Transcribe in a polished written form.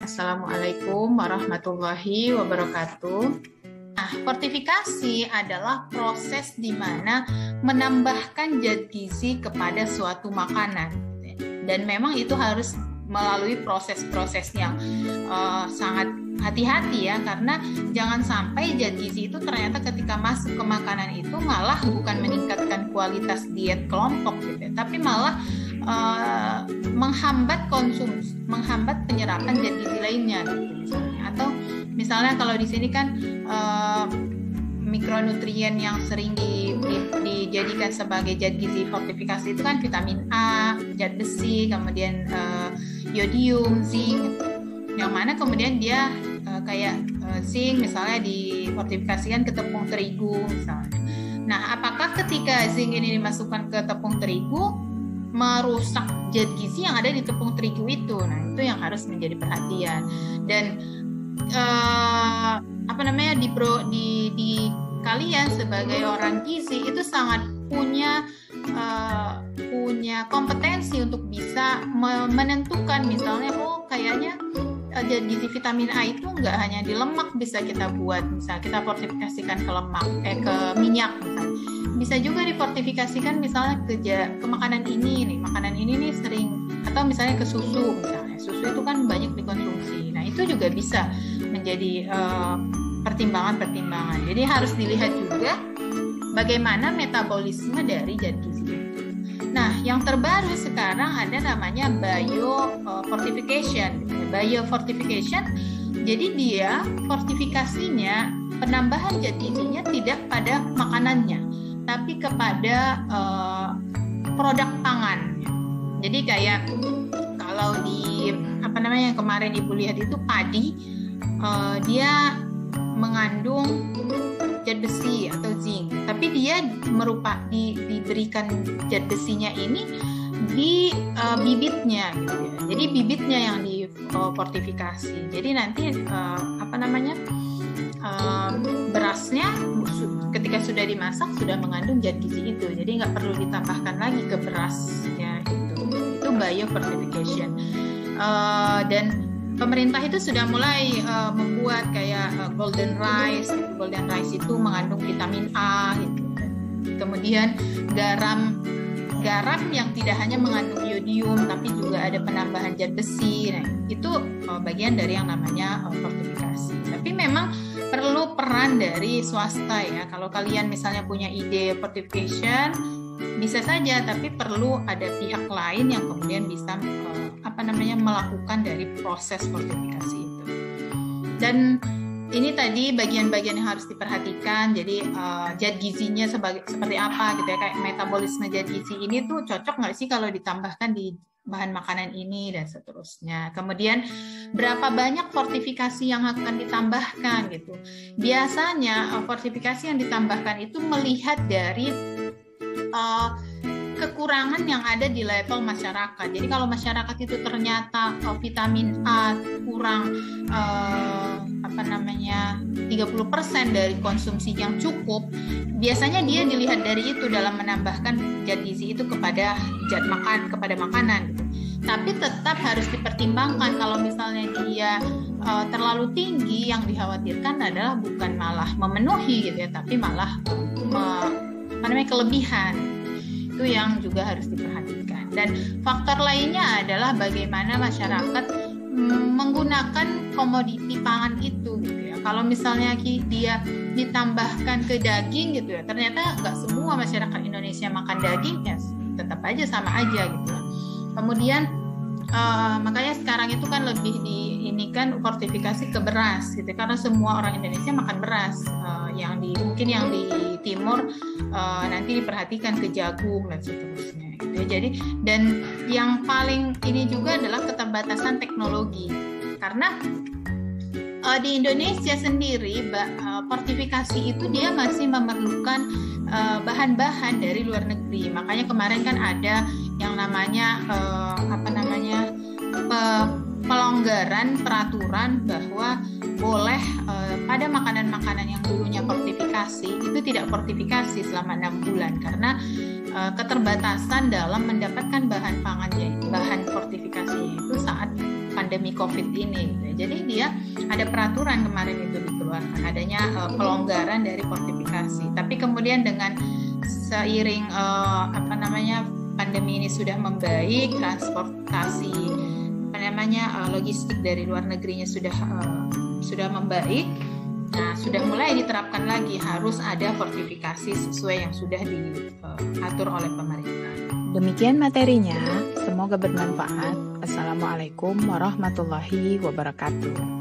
Assalamualaikum warahmatullahi wabarakatuh. Nah, fortifikasi adalah proses di mana menambahkan zat gizi kepada suatu makanan. Dan memang itu harus melalui proses-proses yang sangat hati-hati ya, karena jangan sampai zat gizi itu ternyata ketika masuk ke makanan itu malah bukan meningkatkan kualitas diet kelompok gitu ya, tapi malah menghambat konsumsi, menghambat penyerapan zat gizi lainnya gitu misalnya. Atau misalnya kalau di sini kan mikronutrien yang sering dijadikan sebagai zat gizi fortifikasi itu kan vitamin A, zat besi, kemudian yodium, zinc, yang mana kemudian dia kayak zinc misalnya difortifikasikan ke tepung terigu misalnya. Nah, apakah ketika zinc ini dimasukkan ke tepung terigu merusak zat gizi yang ada di tepung terigu itu? Nah, itu yang harus menjadi perhatian. Dan di kalian sebagai orang gizi itu sangat punya kompetensi untuk bisa menentukan misalnya, kayaknya zat gizi vitamin A itu nggak hanya di lemak bisa kita buat, misalnya kita fortifikasikan ke minyak misalnya. Bisa juga difortifikasikan misalnya ke makanan ini nih sering, atau misalnya ke susu misalnya. Susu itu kan banyak dikonsumsi. Nah, itu juga bisa menjadi pertimbangan-pertimbangan. Jadi harus dilihat juga bagaimana metabolisme dari zat gizi itu. Nah, yang terbaru sekarang ada namanya biofortification. Biofortification, jadi dia fortifikasinya, penambahan zat gizinya tidak pada makanannya, tapi kepada produk pangan. Jadi kayak kalau di yang kemarin Ibu lihat itu padi, dia mengandung zat besi atau zinc, tapi dia diberikan zat besinya ini di bibitnya gitu ya. Jadi bibitnya yang difortifikasi. Jadi nanti berasnya ketika sudah dimasak sudah mengandung zat gizi itu, jadi nggak perlu ditambahkan lagi ke berasnya itu biofortification. Dan pemerintah itu sudah mulai membuat kayak golden rice. Golden rice itu mengandung vitamin A gitu. Kemudian garam yang tidak hanya mengandung yodium tapi juga ada penambahan zat besi. Nah, itu bagian dari yang namanya fortifikasi. Tapi memang perlu peran dari swasta ya. Kalau kalian misalnya punya ide fortification, bisa saja, tapi perlu ada pihak lain yang kemudian bisa melakukan dari proses fortifikasi itu. Dan ini tadi bagian-bagian yang harus diperhatikan. Jadi zat gizinya seperti apa gitu ya, kayak metabolisme zat gizi ini tuh cocok nggak sih kalau ditambahkan di bahan makanan ini dan seterusnya. Kemudian berapa banyak fortifikasi yang akan ditambahkan gitu. Biasanya fortifikasi yang ditambahkan itu melihat dari kekurangan yang ada di level masyarakat. Jadi kalau masyarakat itu ternyata vitamin A kurang 30% dari konsumsi yang cukup, biasanya dia dilihat dari itu dalam menambahkan zat gizi itu kepada makanan gitu. Tapi tetap harus dipertimbangkan kalau misalnya dia terlalu tinggi, yang dikhawatirkan adalah bukan malah memenuhi gitu ya, tapi malah kelebihan. Itu yang juga harus diperhatikan. Dan faktor lainnya adalah bagaimana masyarakat menggunakan komoditi pangan itu gitu ya. Kalau misalnya dia ditambahkan ke daging gitu ya, ternyata nggak semua masyarakat Indonesia makan daging, ya tetap aja sama aja gitu ya. Kemudian makanya sekarang itu kan lebih diinikan fortifikasi ke beras gitu, karena semua orang Indonesia makan beras. Mungkin yang di timur nanti diperhatikan ke jagung dan seterusnya gitu ya. Jadi, dan yang paling ini juga adalah keterbatasan teknologi, karena di Indonesia sendiri fortifikasi itu dia masih memerlukan bahan-bahan dari luar negeri. Makanya kemarin kan ada yang namanya pelonggaran peraturan bahwa boleh pada makanan-makanan yang dulunya fortifikasi itu tidak fortifikasi selama 6 bulan karena keterbatasan dalam mendapatkan bahan pangannya, bahan fortifikasinya itu saat pandemi COVID ini. Jadi dia ada peraturan kemarin itu dikeluarkan, adanya pelonggaran dari fortifikasi. Tapi kemudian dengan seiring pandemi ini sudah membaik, transportasi logistik dari luar negerinya sudah membaik. Nah, sudah mulai diterapkan lagi, harus ada fortifikasi sesuai yang sudah diatur oleh pemerintah. Demikian materinya, semoga bermanfaat. Assalamualaikum warahmatullahi wabarakatuh.